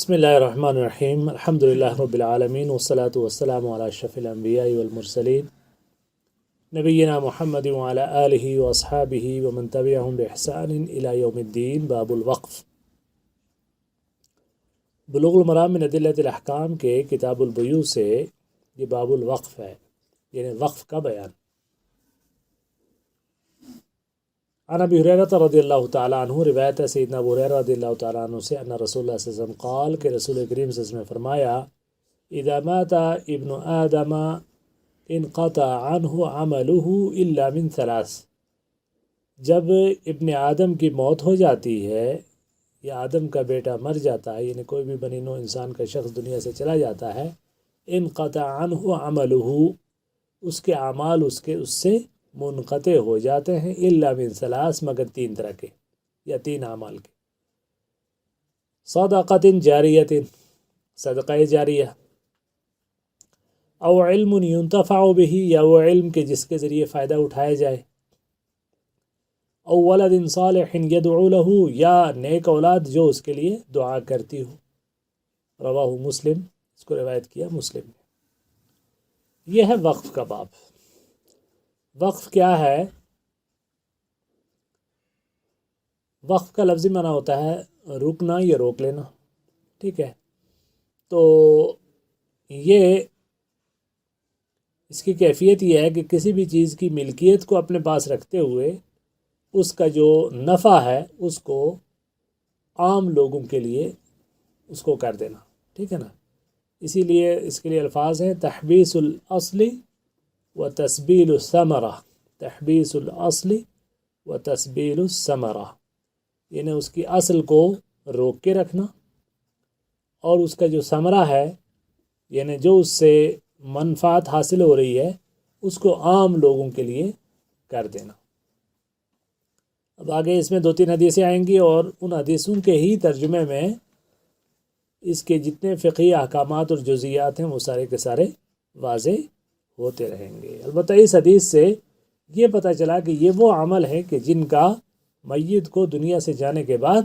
بسم اللہ الرحمن الرحیم الحمد للہ رب العالمین والصلاة والسلام علی اشرف الانبیاء والمرسلین نبینا محمد وعلی آلہ واصحابہ ومن تبعہم بإحسان الی یوم الدین۔ باب الوقف۔ بلوغ المرام من ادلۃ الاحکام کے کتاب البیوع سے یہ باب الوقف ہے، یعنی وقف کا بیان۔ عن ابی ہریرہ رضی اللہ تعالیٰ عنہ، روایت ہے سیدنا ابو ہریرہ رضی اللہ تعالیٰ عنہ سے، ان رسول اللہ صلی اللہ علیہ وسلم قال کہ رسول کریم صلی اللہ علیہ وسلم نے فرمایا، اذا مات ابن آدم انقطع عنہ عملہ الا من ثلاث۔ جب ابن آدم کی موت ہو جاتی ہے یا آدم کا بیٹا مر جاتا ہے، یعنی کوئی بھی بنی نوع انسان کا شخص دنیا سے چلا جاتا ہے، انقطع عنہ عملہ، اس کے اعمال اس سے منقطع ہو جاتے ہیں، الا من ثلاث، مگر تین طرح کے یا تین اعمال کے۔ صدقۃ جاریۃ، صدقہ جاریہ، او علم ينتفع به، یا وہ علم کے جس کے ذریعے فائدہ اٹھایا جائے، او ولد صالح يدعو له، یا نیک اولاد جو اس کے لیے دعا کرتی ہو۔ رواہ مسلم، اس کو روایت کیا مسلم نے۔ یہ ہے وقف کا باب۔ وقف کیا ہے؟ وقف کا لفظی معنی ہوتا ہے رکنا یا روک لینا، ٹھیک ہے؟ تو یہ اس کی کیفیت یہ ہے کہ کسی بھی چیز کی ملکیت کو اپنے پاس رکھتے ہوئے اس کا جو نفع ہے اس کو عام لوگوں کے لیے اس کو کر دینا، ٹھیک ہے نا؟ اسی لیے اس کے لیے الفاظ ہیں تحبیس الاصل و تسبیل الثمرہ، تحبیس الاصل و تسبیل الثمرہ، یعنی اس کی اصل کو روک کے رکھنا اور اس کا جو ثمرہ ہے، یعنی جو اس سے منفعت حاصل ہو رہی ہے، اس کو عام لوگوں کے لیے کر دینا۔ اب آگے اس میں 2-3 حدیثیں آئیں گی اور ان حدیثوں کے ہی ترجمے میں اس کے جتنے فقہی احکامات اور جزیات ہیں وہ سارے کے سارے واضح ہوتے رہیں گے۔ البتہ اس حدیث سے یہ پتہ چلا کہ یہ وہ عمل ہے کہ جن کا میت کو دنیا سے جانے کے بعد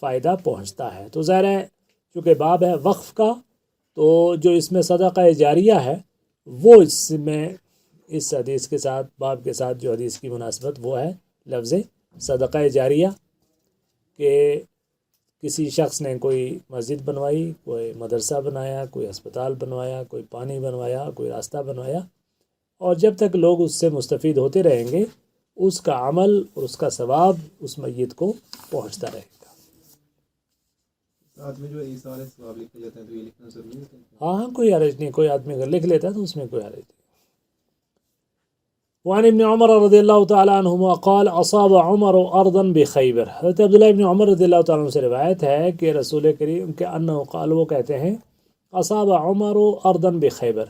فائدہ پہنچتا ہے۔ تو ظاہر ہے چونکہ باب ہے وقف کا، تو جو اس میں صدقہ جاریہ ہے وہ اس میں اس حدیث کے ساتھ، باب کے ساتھ جو حدیث کی مناسبت وہ ہے لفظ صدقہ جاریہ، کہ کسی شخص نے کوئی مسجد بنوائی، کوئی مدرسہ بنایا، کوئی ہسپتال بنوایا، کوئی پانی بنوایا، کوئی راستہ بنوایا، اور جب تک لوگ اس سے مستفید ہوتے رہیں گے اس کا عمل اور اس کا ثواب اس میت کو پہنچتا رہے گا۔ ساتھ میں جو ایثار ثواب لکھے جاتے ہیں تو یہ لکھنا ضروری ہوتا ہے؟ ہاں کوئی حرج نہیں، کوئی آدمی اگر لکھ لیتا ہے تو اس میں کوئی حرج نہیں۔ وعن ابن عمر رضی اللہ تعالیٰ عنہما قال اصاب عمر ارضا بخیبر، حضرت عبداللہ ابن عمر رضی اللہ تعالیٰ عنہ سے روایت ہے کہ رسول کریم کے انہ قال، وہ کہتے ہیں اصاب عمر ارضا بخیبر،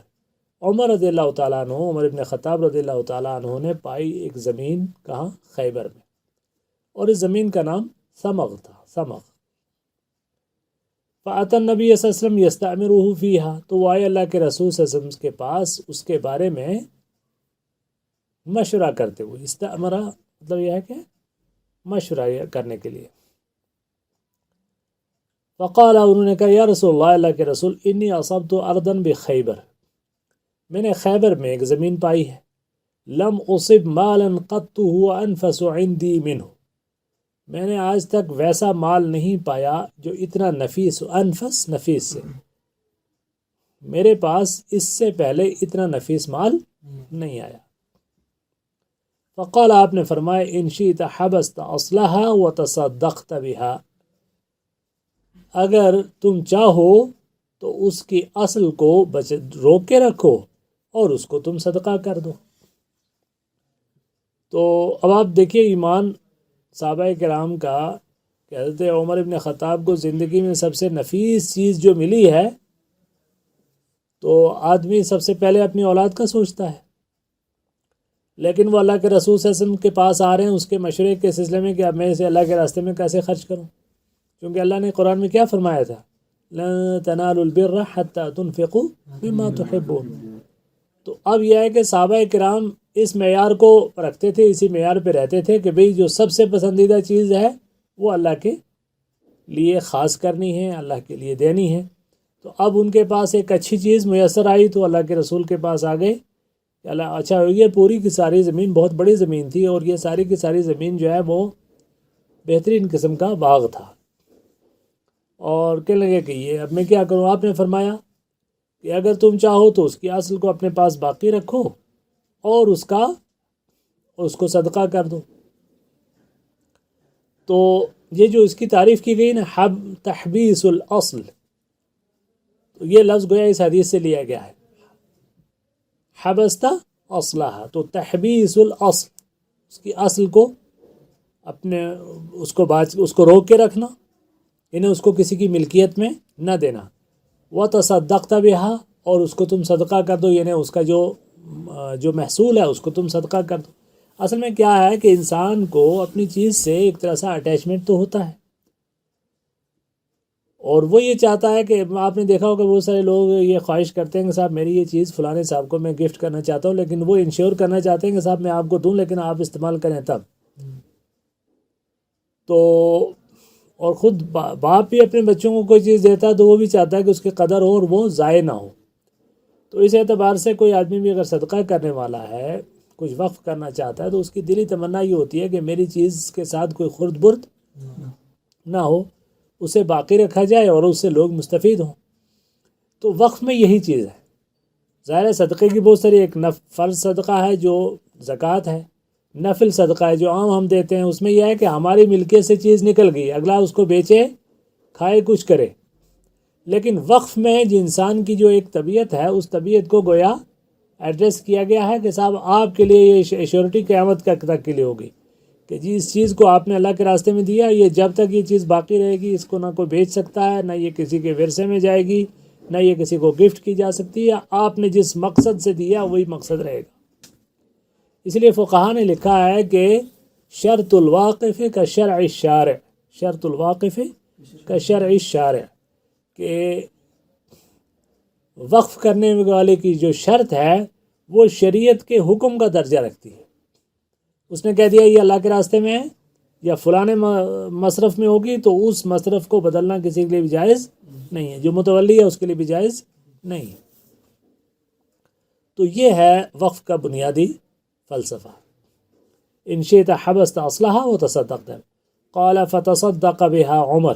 عمر رضی اللہ تعالیٰ عنہ، عمر ابن خطاب رضی اللہ تعالیٰ عنہ نے پائی ایک زمین، کہاں؟ خیبر میں، اور اس زمین کا نام سمغ تھا، سمغ۔ فأتى النبی صلی اللہ علیہ وسلم یستعمرہ فیہا، تو وہ آئے اللہ کے رسول صلی اللہ علیہ وسلم کے پاس اس کے بارے میں مشورہ کرتے ہوئے۔ استعمرہ مطلب یہ ہے کہ مشورہ کرنے کے لیے۔ فقال، انہوں نے کہا یا رسول اللہ، اللہ کے رسول، انی اصبت ارضا بخیبر، میں نے خیبر میں ایک زمین پائی ہے، لم اصب مالا قط هو انفس عندي منه، میں نے آج تک ویسا مال نہیں پایا جو اتنا نفیس ہو، انفس نفیس سے، میرے پاس اس سے پہلے اتنا نفیس مال نہیں آیا۔ فقال، آپ نے فرمایا ان شئت حبست اصلها وتصدقت بها، اگر تم چاہو تو اس کی اصل کو روک کے رکھو اور اس کو تم صدقہ کر دو۔ تو اب آپ دیکھیے ایمان صحابہ کرام کا کہ حضرت عمر ابن خطاب کو زندگی میں سب سے نفیس چیز جو ملی ہے، تو آدمی سب سے پہلے اپنی اولاد کا سوچتا ہے، لیکن وہ اللہ کے رسول صلی اللہ علیہ وسلم کے پاس آ رہے ہیں اس کے مشورے کے سلسلے میں کہ اب میں اسے اللہ کے راستے میں کیسے خرچ کروں، کیونکہ اللہ نے قرآن میں کیا فرمایا تھا؟ لن تنالوا البر حتى تنفقوا مما تحبون۔ تو اب یہ ہے کہ صحابہ کرام اس معیار کو رکھتے تھے، اسی معیار پہ رہتے تھے کہ بھئی جو سب سے پسندیدہ چیز ہے وہ اللہ کے لیے خاص کرنی ہے، اللہ کے لیے دینی ہے۔ تو اب ان کے پاس ایک اچھی چیز میسر آئی تو اللہ کے رسول کے پاس آ گئے کہ اللہ اچھا، یہ پوری کی ساری زمین بہت بڑی زمین تھی، اور یہ ساری کی ساری زمین جو ہے وہ بہترین قسم کا باغ تھا، اور کہنے لگے کہ یہ اب میں کیا کروں؟ آپ نے فرمایا کہ اگر تم چاہو تو اس کی اصل کو اپنے پاس باقی رکھو اور اس کو صدقہ کر دو۔ تو یہ جو اس کی تعریف کی گئی نا، تحبیس الاصل، تو یہ لفظ گویا اس حدیث سے لیا گیا ہے، حبست اصلها، تو تحبیس الاصل، اس کی اصل کو اپنے اس کو روک کے رکھنا، یعنی اس کو کسی کی ملکیت میں نہ دینا۔ وتصدقت بها، اور اس کو تم صدقہ کر دو، یعنی اس کا جو محصول ہے اس کو تم صدقہ کر دو۔ اصل میں کیا ہے کہ انسان کو اپنی چیز سے ایک طرح سے اٹیچمنٹ تو ہوتا ہے، اور وہ یہ چاہتا ہے کہ آپ نے دیکھا ہوگا بہت سارے لوگ یہ خواہش کرتے ہیں کہ صاحب میری یہ چیز فلانے صاحب کو میں گفٹ کرنا چاہتا ہوں، لیکن وہ انشور کرنا چاہتے ہیں کہ صاحب میں آپ کو دوں لیکن آپ استعمال کریں تب۔ تو اور خود باپ بھی اپنے بچوں کو کوئی چیز دیتا ہے تو وہ بھی چاہتا ہے کہ اس کی قدر ہو اور وہ ضائع نہ ہو۔ تو اس اعتبار سے کوئی آدمی بھی اگر صدقہ کرنے والا ہے، کچھ وقف کرنا چاہتا ہے، تو اس کی دلی تمنا یہ ہوتی ہے کہ میری چیز کے ساتھ کوئی خرد برد نہ ہو، اسے باقی رکھا جائے اور اس سے لوگ مستفید ہوں۔ تو وقف میں یہی چیز ہے۔ ظاہر ہے صدقے کی بہت ساری، ایک فرض صدقہ ہے جو زکوٰۃ ہے، نفل صدقہ ہے جو عام ہم دیتے ہیں، اس میں یہ ہے کہ ہماری ملکیت سے چیز نکل گئی، اگلا اس کو بیچے، کھائے، کچھ کرے۔ لیکن وقف میں جو انسان کی جو ایک طبیعت ہے، اس طبیعت کو گویا ایڈریس کیا گیا ہے کہ صاحب آپ کے لیے یہ ایشورٹی قیامت تک کے لیے ہوگی کہ جی اس چیز کو آپ نے اللہ کے راستے میں دیا، یہ جب تک یہ چیز باقی رہے گی اس کو نہ کوئی بیچ سکتا ہے، نہ یہ کسی کے ورثے میں جائے گی، نہ یہ کسی کو گفٹ کی جا سکتی ہے، آپ نے جس مقصد سے دیا وہی مقصد رہے گا۔ اس لیے فقہاء نے لکھا ہے کہ شرط الواقف کا شرع الشارع، شرط الواقف کا شرع الشارع، کہ وقف کرنے والے کی جو شرط ہے وہ شریعت کے حکم کا درجہ رکھتی ہے۔ اس نے کہہ دیا یہ اللہ کے راستے میں ہے یا فلانے مصرف میں ہوگی، تو اس مصرف کو بدلنا کسی کے لیے بھی جائز نہیں ہے، جو متولی ہے اس کے لیے بھی جائز نہیں ہے۔ تو یہ ہے وقف کا بنیادی فلسفہ۔ ان شئت حبست اصلها وتصدقت، قال فتصدق بها عمر،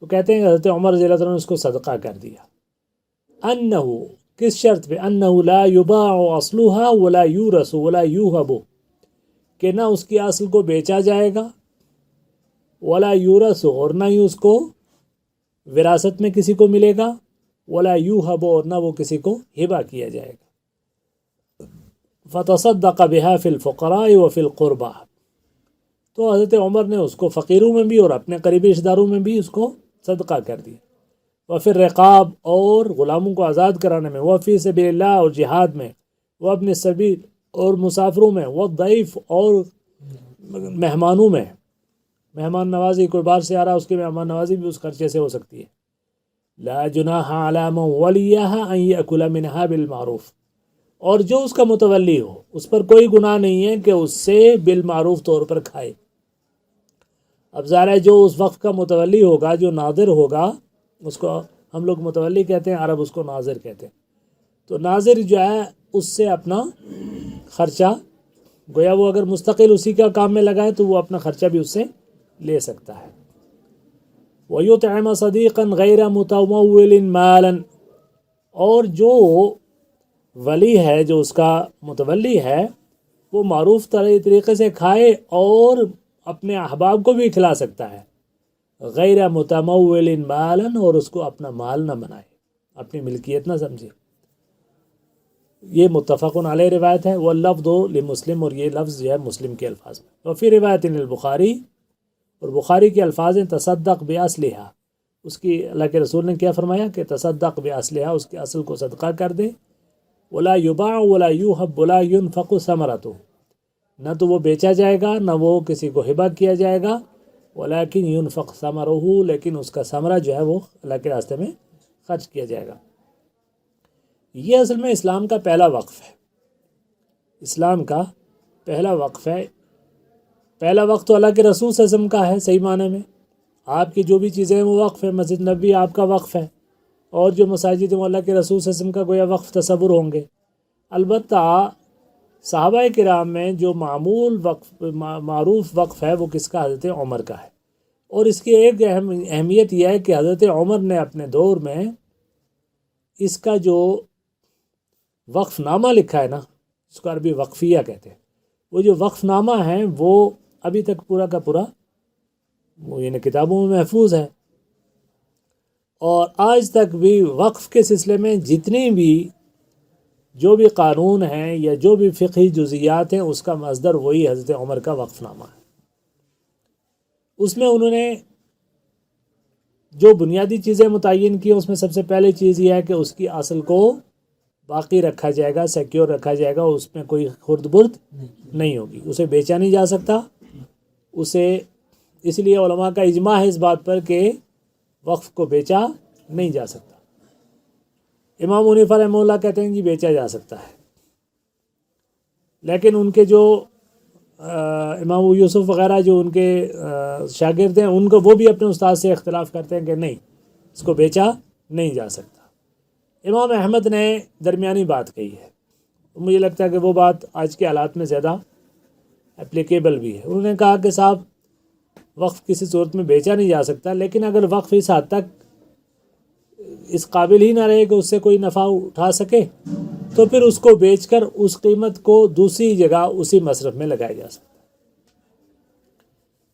تو کہتے ہیں کہ حضرت عمر رضی اللہ عنہ نے اس کو صدقہ کر دیا۔ انہ، کس شرط پہ؟ انہ لا یباع اصلها ولا یورث ولا یوہب، کہ نہ اس کی اصل کو بیچا جائے گا، ولا یورث، اور نہ ہی اس کو وراثت میں کسی کو ملے گا، ولا یوہب، اور نہ وہ کسی کو ہبہ کیا جائے گا۔ فتصدق بها فی الفقراء وفی القربى، تو حضرت عمر نے اس کو فقیروں میں بھی اور اپنے قریبی رشتہ داروں میں بھی اس کو صدقہ کر دیا۔ وفی الرقاب، اور غلاموں کو آزاد کرانے میں، وفی سبیل اللہ، اور جہاد میں، وابن السبیل، اور مسافروں میں، والضیف، اور مہمانوں میں، مہمان نوازی، کوئی باہر سے آ رہا اس کی مہمان نوازی بھی اس خرچے سے ہو سکتی ہے۔ لا جناح علی من ولیها ان یأکل منها بالمعروف، اور جو اس کا متولی ہو اس پر کوئی گناہ نہیں ہے کہ اس سے بالمعروف طور پر کھائے۔ اب ظاہر ہے جو اس وقت کا متولی ہوگا، جو ناظر ہوگا، اس کو ہم لوگ متولی کہتے ہیں، عرب اس کو ناظر کہتے ہیں، تو ناظر جو ہے اس سے اپنا خرچہ، گویا وہ اگر مستقل اسی کا کام میں لگا ہے تو وہ اپنا خرچہ بھی اس سے لے سکتا ہے۔ وَيُطْعِمَ صَدِيقًا غَيْرَ مُتَمَوِّلٍ مَالًا، اور جو ولی ہے، جو اس کا متولی ہے، وہ معروف طریقے سے کھائے اور اپنے احباب کو بھی کھلا سکتا ہے، غیر متمول مالا، اور اس کو اپنا مال نہ بنائے، اپنی ملکیت نہ سمجھے۔ یہ متفق علیہ روایت ہے، واللفظ لمسلم، اور یہ لفظ جو ہے مسلم کے الفاظ میں۔ وفی روایت البخاری، اور بخاری کے الفاظ ہیں تصدق باصلھا، اس کی اللہ کے رسول نے کیا فرمایا کہ تصدق باصلھا، اس کے اصل کو صدقہ کر دے۔ ولا یباع ولا یوہب ولا ینفق ثمرتہ، نہ تو وہ بیچا جائے گا، نہ وہ کسی کو ہبہ کیا جائے گا، ولیکن ینفق ثمرہ، لیکن اس کا ثمرہ جو ہے وہ اللہ کے راستے میں خرچ کیا جائے گا۔ یہ اصل میں اسلام کا پہلا وقف ہے، اسلام کا پہلا وقف ہے۔ پہلا وقت تو اللہ کے رسول صلی اللہ علیہ وسلم کا ہے صحیح معنی میں، آپ کی جو بھی چیزیں ہیں وہ وقف ہے. مسجد نبوی آپ کا وقف ہے، اور جو مساجد وہ اللہ کے رسول صلی اللہ علیہ وسلم کا گویا وقف تصور ہوں گے. البتہ صحابہ کرام میں جو معروف وقف ہے وہ کس کا؟ حضرت عمر کا ہے. اور اس کی ایک اہمیت یہ ہے کہ حضرت عمر نے اپنے دور میں اس کا جو وقف نامہ لکھا ہے نا، اس کو عربی وقفیہ کہتے ہیں، وہ جو وقف نامہ ہے وہ ابھی تک پورا کا پورا وہ یعنی کتابوں میں محفوظ ہے. اور آج تک بھی وقف کے سلسلے میں جتنی بھی جو بھی قانون ہیں یا جو بھی فقہی جزیات ہیں، اس کا مصدر وہی حضرت عمر کا وقف نامہ ہے. اس میں انہوں نے جو بنیادی چیزیں متعین کی، اس میں سب سے پہلے چیز یہ ہے کہ اس کی اصل کو باقی رکھا جائے گا، سیکیور رکھا جائے گا، اس میں کوئی خرد برد نہیں ہوگی، اسے بیچا نہیں جا سکتا. اسے اس لیے علماء کا اجماع ہے اس بات پر کہ وقف کو بیچا نہیں جا سکتا. امام حنیفہ رحمہ اللہ کہتے ہیں جی بیچا جا سکتا ہے، لیکن ان کے جو امام یوسف وغیرہ جو ان کے شاگرد ہیں، ان کو وہ بھی اپنے استاد سے اختلاف کرتے ہیں کہ نہیں، اس کو بیچا نہیں جا سکتا. امام احمد نے درمیانی بات کہی ہے، مجھے لگتا ہے کہ وہ بات آج کے حالات میں زیادہ اپلیکیبل بھی ہے. انہوں نے کہا کہ صاحب وقف کسی صورت میں بیچا نہیں جا سکتا، لیکن اگر وقف اس حد تک اس قابل ہی نہ رہے کہ اس سے کوئی نفع اٹھا سکے تو پھر اس کو بیچ کر اس قیمت کو دوسری جگہ اسی مصرف میں لگایا جا سکتا.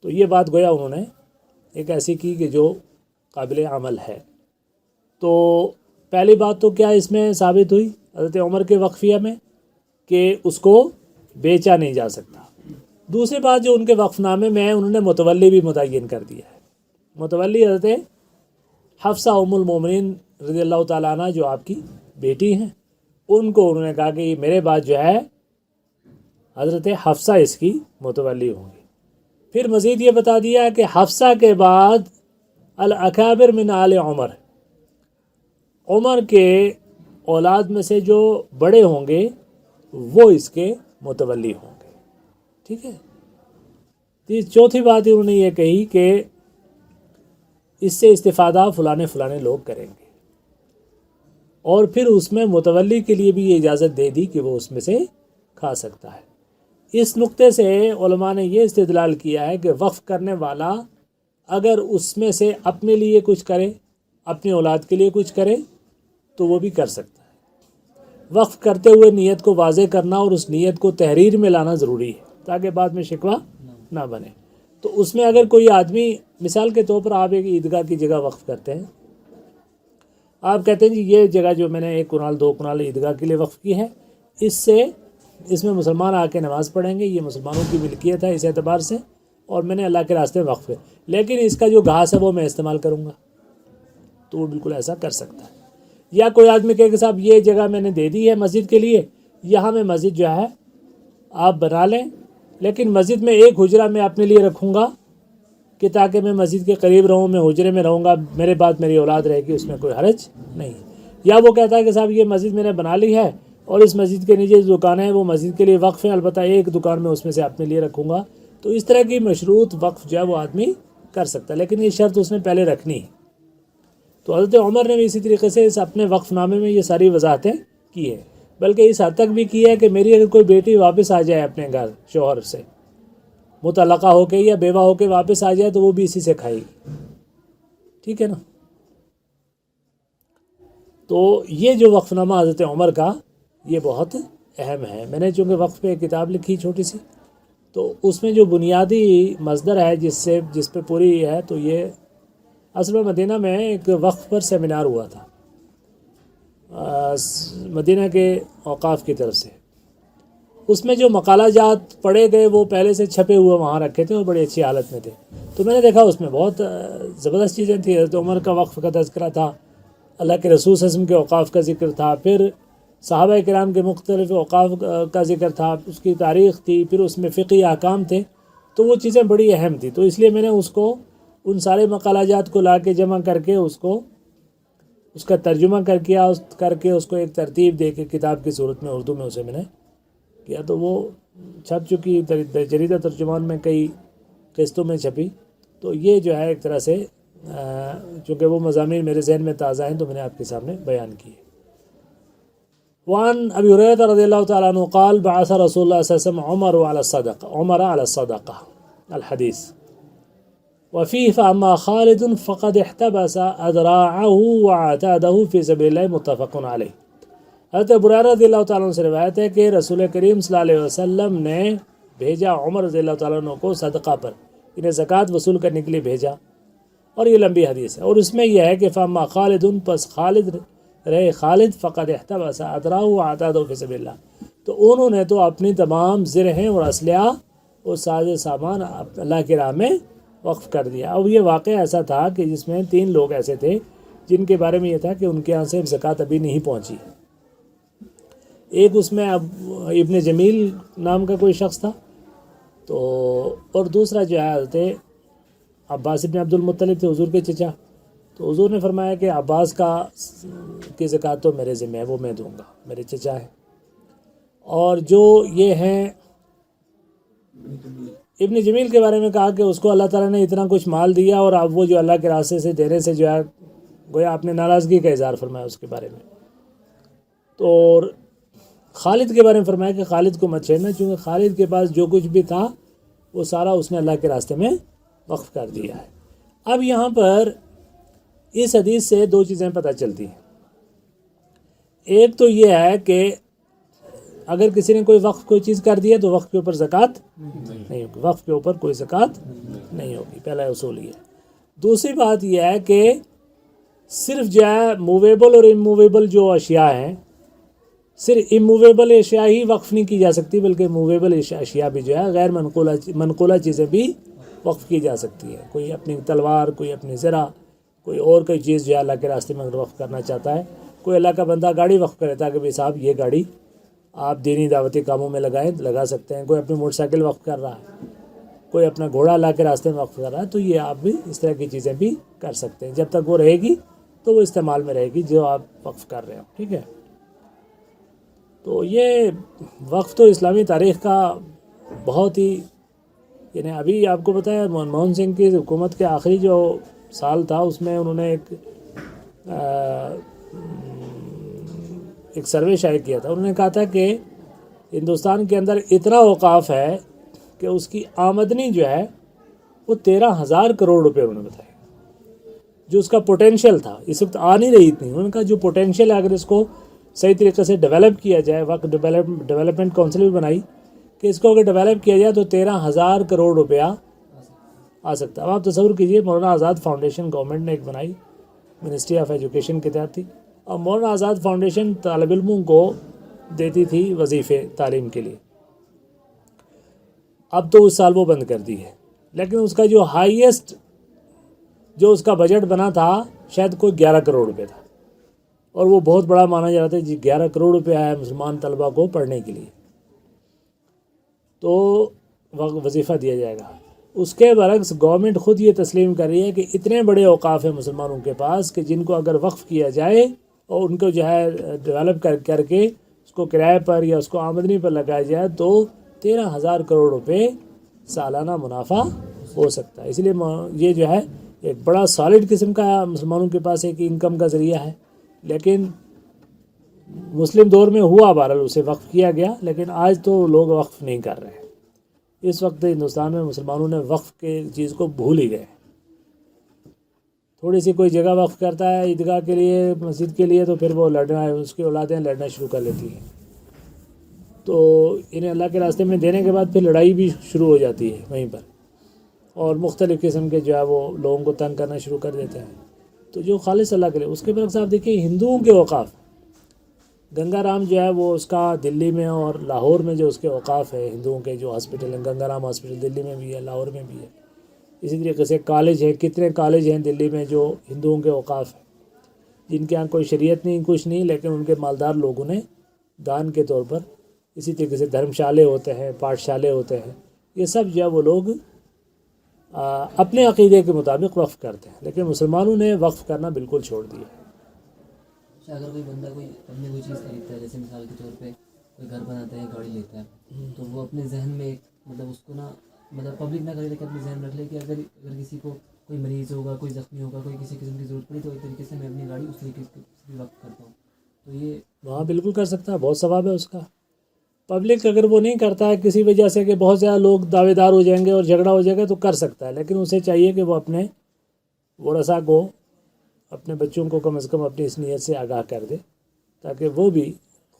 تو یہ بات گویا انہوں نے ایک ایسی کی کہ جو قابل عمل ہے. تو پہلی بات تو کیا اس میں ثابت ہوئی حضرت عمر کے وقفیہ میں کہ اس کو بیچا نہیں جا سکتا. دوسری بات جو ان کے وقف نامے میں ہے، انہوں نے متولی بھی متعین کر دیا ہے. متولی حضرت حفصہ ام المومنین رضی اللہ تعالیٰ عنہ جو آپ کی بیٹی ہیں، ان کو انہوں نے کہا کہ میرے بعد جو ہے حضرت حفصہ اس کی متولی ہوں گی. پھر مزید یہ بتا دیا کہ حفصہ کے بعد الاکابر من آل عمر، عمر کے اولاد میں سے جو بڑے ہوں گے وہ اس کے متولی ہوں گے. ٹھیک ہے. چوتھی بات انہوں نے یہ کہی کہ اس سے استفادہ فلانے لوگ کریں گے، اور پھر اس میں متولی کے لیے بھی یہ اجازت دے دی کہ وہ اس میں سے کھا سکتا ہے. اس نقطے سے علماء نے یہ استدلال کیا ہے کہ وقف کرنے والا اگر اس میں سے اپنے لیے کچھ کرے، اپنی اولاد کے لیے کچھ کرے تو وہ بھی کر سکتا ہے. وقف کرتے ہوئے نیت کو واضح کرنا اور اس نیت کو تحریر میں لانا ضروری ہے تاکہ بعد میں شکوہ نہ بنے. تو اس میں اگر کوئی آدمی، مثال کے طور پر آپ ایک عیدگاہ کی جگہ وقف کرتے ہیں، آپ کہتے ہیں جی یہ جگہ جو میں نے 1 کنال 2 کنال عیدگاہ کے لیے وقف کی ہے، اس میں مسلمان آ کے نماز پڑھیں گے، یہ مسلمانوں کی ملکیت ہے اس اعتبار سے، اور میں نے اللہ کے راستے میں وقف ہے، لیکن اس کا جو گھاس ہے وہ میں استعمال کروں گا. تو وہ بالکل ایسا کر سکتا ہے. یا کوئی آدمی کہے کہ صاحب یہ جگہ میں نے دے دی ہے مسجد کے لیے، یہاں میں مسجد جو ہے آپ بنا لیں، لیکن مسجد میں ایک حجرہ میں اپنے لیے رکھوں گا کہ تاکہ میں مسجد کے قریب رہوں، میں حجرے میں رہوں گا، میرے بعد میری اولاد رہے گی، اس میں کوئی حرج نہیں. یا وہ کہتا ہے کہ صاحب یہ مسجد میں نے بنا لی ہے اور اس مسجد کے نیچے جو دکانیں ہیں وہ مسجد کے لیے وقف ہیں، البتہ ایک دکان میں اس میں سے اپنے لیے رکھوں گا. تو اس طرح کی مشروط وقف جو ہے وہ آدمی کر سکتا ہے، لیکن یہ شرط اس نے پہلے رکھنی ہے. تو حضرت عمر نے بھی اسی طریقے سے اس اپنے وقف نامے میں یہ ساری وضاحتیں کی ہیں، بلکہ اس حد تک بھی کی ہے کہ میری اگر کوئی بیٹی واپس آ جائے اپنے گھر شوہر سے متعلقہ ہو کے یا بیوہ ہو کے واپس آ جائے تو وہ بھی اسی سے کھائے گی. ٹھیک ہے نا. تو یہ جو وقف نامہ حضرت عمر کا یہ بہت اہم ہے. میں نے چونکہ وقف پہ ایک کتاب لکھی چھوٹی سی، تو اس میں جو بنیادی مصدر ہے جس پہ پوری ہے، تو یہ اصل میں مدینہ میں ایک وقف پر سیمینار ہوا تھا مدینہ کے اوقاف کی طرف سے. اس میں جو مقالہ جات پڑھے گئے وہ پہلے سے چھپے ہوئے وہاں رکھے تھے اور بڑی اچھی حالت میں تھے. تو میں نے دیکھا اس میں بہت زبردست چیزیں تھیں. حضرت عمر کا وقف کا تذکرہ تھا، اللہ کے رسول صلی اللہ علیہ وسلم کے اوقاف کا ذکر تھا، پھر صحابہ کرام کے مختلف اوقاف کا ذکر تھا، اس کی تاریخ تھی، پھر اس میں فقہی احکام تھے. تو وہ چیزیں بڑی اہم تھیں. تو اس لیے میں نے اس کو ان سارے مقالہ جات کو لا کے جمع کر کے اس کا ترجمہ کر کے اس کو ایک ترتیب دے کے کتاب کی صورت میں اردو میں اسے میں نے کیا. تو وہ چھپ چکی، جریدہ ترجمان میں کئی قسطوں میں چھپی. تو یہ جو ہے ایک طرح سے چونکہ وہ مضامین میرے ذہن میں تازہ ہیں تو میں نے آپ کے سامنے بیان کیے. وعن ابی ہریرہ رضی اللہ تعالیٰ عنہ قال بعث رسول اللہ صلی اللہ علیہ وسلم عمر على الصدقہ الحدیث وفيه فأما خالد فقد احتبس أذراعه وعتاده في سبيل الله متفق علیہ. حضرت ابو ہریرہ رضی اللہ تعالیٰ عنہ سے روایت ہے کہ رسول کریم صلی اللہ علیہ وسلم نے بھیجا عمر رضی اللہ تعالیٰ عنہ کو صدقہ پر، انہیں زکوٰۃ وصول کرنے کے لیے بھیجا. اور یہ لمبی حدیث ہے، اور اس میں یہ ہے کہ فاما خالد پس خالد رہے خالد فقد احتبس أذراعه وعتاده في سبيل الله، تو انہوں نے تو اپنی تمام زرہیں اور اسلحہ اور ساز سامان اللہ کی راہ میں وقف کر دیا. اور یہ واقعہ ایسا تھا کہ جس میں 3 لوگ ایسے تھے جن کے بارے میں یہ تھا کہ ان کے یہاں سے زکوٰۃ ابھی نہیں پہنچی. ایک اس میں ابن جمیل نام کا کوئی شخص تھا، تو اور دوسرا جو ہے حضرت عباس بن عبد المطلب تھے، حضور کے چچا. تو حضور نے فرمایا کہ عباس کی زکوٰۃ تو میرے ذمہ ہے، وہ میں دوں گا، میرے چچا ہے. اور جو یہ ہیں ابن جمیل کے بارے میں کہا کہ اس کو اللہ تعالیٰ نے اتنا کچھ مال دیا اور اب وہ جو اللہ کے راستے سے دینے سے جو ہے گویا آپ نے ناراضگی کا اظہار فرمایا اس کے بارے میں. تو خالد کے بارے میں فرمایا کہ خالد کو مت چھیڑنا، چونکہ خالد کے پاس جو کچھ بھی تھا وہ سارا اس نے اللہ کے راستے میں وقف کر دیا ہے. اب یہاں پر اس حدیث سے 2 چیزیں پتہ چلتی ہیں. ایک تو یہ ہے کہ اگر کسی نے کوئی چیز کر دی ہے تو وقف کے اوپر زکوٰۃ نہیں ہوگی، وقف کے اوپر کوئی زکوٰۃ نہیں ہوگی، پہلا اصول یہ ہے. دوسری بات یہ ہے کہ صرف جو ہے موویبل اور اموویبل جو اشیاء ہیں، صرف اموویبل اشیاء ہی وقف نہیں کی جا سکتی، بلکہ موویبل اشیاء بھی جو ہے غیر منقولہ چیزیں بھی وقف کی جا سکتی ہے. کوئی اپنی تلوار، کوئی اپنی زرہ، کوئی اور کوئی چیز جو ہے اللہ کے راستے میں اگر وقف کرنا چاہتا ہے، کوئی اللہ کا بندہ گاڑی وقف کرے تاکہ بھائی صاحب یہ گاڑی آپ دینی دعوتی کاموں میں لگا سکتے ہیں. کوئی اپنی موٹر سائیکل وقف کر رہا ہے، کوئی اپنا گھوڑا اللہ کے راستے میں وقف کر رہا ہے، تو یہ آپ بھی اس طرح کی چیزیں بھی کر سکتے ہیں. جب تک وہ رہے گی تو وہ استعمال میں رہے گی جو آپ وقف کر رہے ہو. ٹھیک ہے. تو یہ وقف تو اسلامی تاریخ کا بہت ہی، یعنی ابھی آپ کو پتہ ہے منموہن سنگھ کی حکومت کے آخری جو سال تھا اس میں انہوں نے ایک سروے شائع کیا تھا. انہوں نے کہا تھا کہ ہندوستان کے اندر اتنا اوقاف ہے کہ اس کی آمدنی جو ہے وہ 13,000 کروڑ روپے انہوں نے بتایا، جو اس کا پوٹینشیل تھا. اس وقت آ نہیں رہی اتنی. انہوں نے کہا جو پوٹینشیل ہے اگر اس کو صحیح طریقے سے ڈیولپ کیا جائے، وقت ڈیولپمنٹ کونسل بھی بنائی کہ اس کو اگر ڈیولپ کیا جائے تو 13,000 کروڑ روپیہ آ سکتا ہے. اب آپ تصور کیجئے مولانا آزاد فاؤنڈیشن گورنمنٹ نے ایک بنائی، منسٹری آف ایجوکیشن کے تحت تھی، اور مولانا آزاد فاؤنڈیشن طالب علموں کو دیتی تھی وظیفے تعلیم کے لیے. اب تو اس سال وہ بند کر دی ہے، لیکن اس کا جو ہائیسٹ جو اس کا بجٹ بنا تھا شاید کوئی 11 کروڑ روپے تھا، اور وہ بہت بڑا مانا جاتا ہے. جی 11 کروڑ روپے آیا ہے مسلمان طلبہ کو پڑھنے کے لیے، تو وظیفہ دیا جائے گا. اس کے برعکس گورنمنٹ خود یہ تسلیم کر رہی ہے کہ اتنے بڑے اوقاف ہیں مسلمانوں کے پاس کہ جن کو اگر وقف کیا جائے اور ان کو جو ہے ڈیولپ کر کے اس کو کرائے پر یا اس کو آمدنی پر لگایا جائے تو 13,000 کروڑ روپے سالانہ منافع ہو سکتا ہے. اس لیے یہ جو ہے ایک بڑا سالڈ قسم کا مسلمانوں کے پاس ایک انکم کا ذریعہ ہے. لیکن مسلم دور میں ہوا بہرحال اسے وقف کیا گیا، لیکن آج تو لوگ وقف نہیں کر رہے ہیں. اس وقت ہندوستان میں مسلمانوں نے وقف کے چیز کو بھول ہی گئے. تھوڑی سی کوئی جگہ وقف کرتا ہے عیدگاہ کے لیے، مسجد کے لیے، تو پھر وہ لڑنا ہے، اس کی اولادیں لڑنا شروع کر لیتی ہیں. تو انہیں اللہ کے راستے میں دینے کے بعد پھر لڑائی بھی شروع ہو جاتی ہے وہیں پر، اور مختلف قسم کے جو ہے وہ لوگوں کو تنگ کرنا شروع کر دیتے ہیں. تو جو خالص اللہ کے لیے. اس کے برعکس آپ دیکھیے ہندوؤں کے اوقاف، گنگا رام جو ہے وہ اس کا دلی میں اور لاہور میں جو اس کے اوقاف ہے ہندوؤں کے جو ہاسپٹل ہیں، گنگا رام ہاسپٹل دلی میں بھی ہے، لاہور میں بھی ہے. اسی طریقے سے کالج ہیں، کتنے کالج ہیں دلی میں جو ہندوؤں کے اوقاف ہیں، جن کے یہاں کوئی شریعت نہیں کچھ نہیں، لیکن ان کے مالدار لوگوں نے دان کے طور پر. اسی طریقے سے دھرم شالے ہوتے ہیں، پاٹھ شالے ہوتے ہیں، یہ سب جو ہے وہ لوگ اپنے عقیدے کے مطابق وقف کرتے ہیں. لیکن مسلمانوں نے وقف کرنا بالکل چھوڑ دیا. اگر کوئی بندہ اپنے کوئی چیز خریدتا ہے، جیسے مثال کے طور پہ کوئی گھر بناتا ہے، گاڑی لیتا ہے، تو وہ اپنے ذہن میں مطلب اس کو نا مطلب پبلک نہ کرے لیکن اپنے ذہن میں رکھ لے کہ اگر کسی کو کوئی مریض ہوگا، کوئی زخمی ہوگا، کوئی کسی قسم کی ضرورت پڑی تو ایک طریقے سے میں اپنی گاڑی اس طریقے سے وقت کرتا ہوں. تو یہ وہاں بالکل کر سکتا ہے، بہت ثواب ہے اس کا. پبلک اگر وہ نہیں کرتا ہے کسی وجہ سے کہ بہت زیادہ لوگ دعوے دار ہو جائیں گے اور جھگڑا ہو جائے گا تو کر سکتا ہے، لیکن اسے چاہیے کہ وہ اپنے ورثاء کو، اپنے بچوں کو کم از کم اپنی اس نیت سے آگاہ کر دے، تاکہ وہ بھی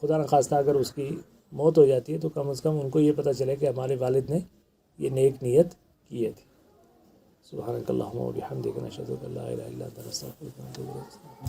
خدا نخواستہ اگر اس کی موت ہو جاتی ہے تو کم از کم ان کو یہ پتہ چلے کہ ہمارے والد نے یہ نیک نیت کیے تھی. سبحانک اللہم و بحمدک نشہد ان لا الہ الا انت نستغفرک ونتوب الیک.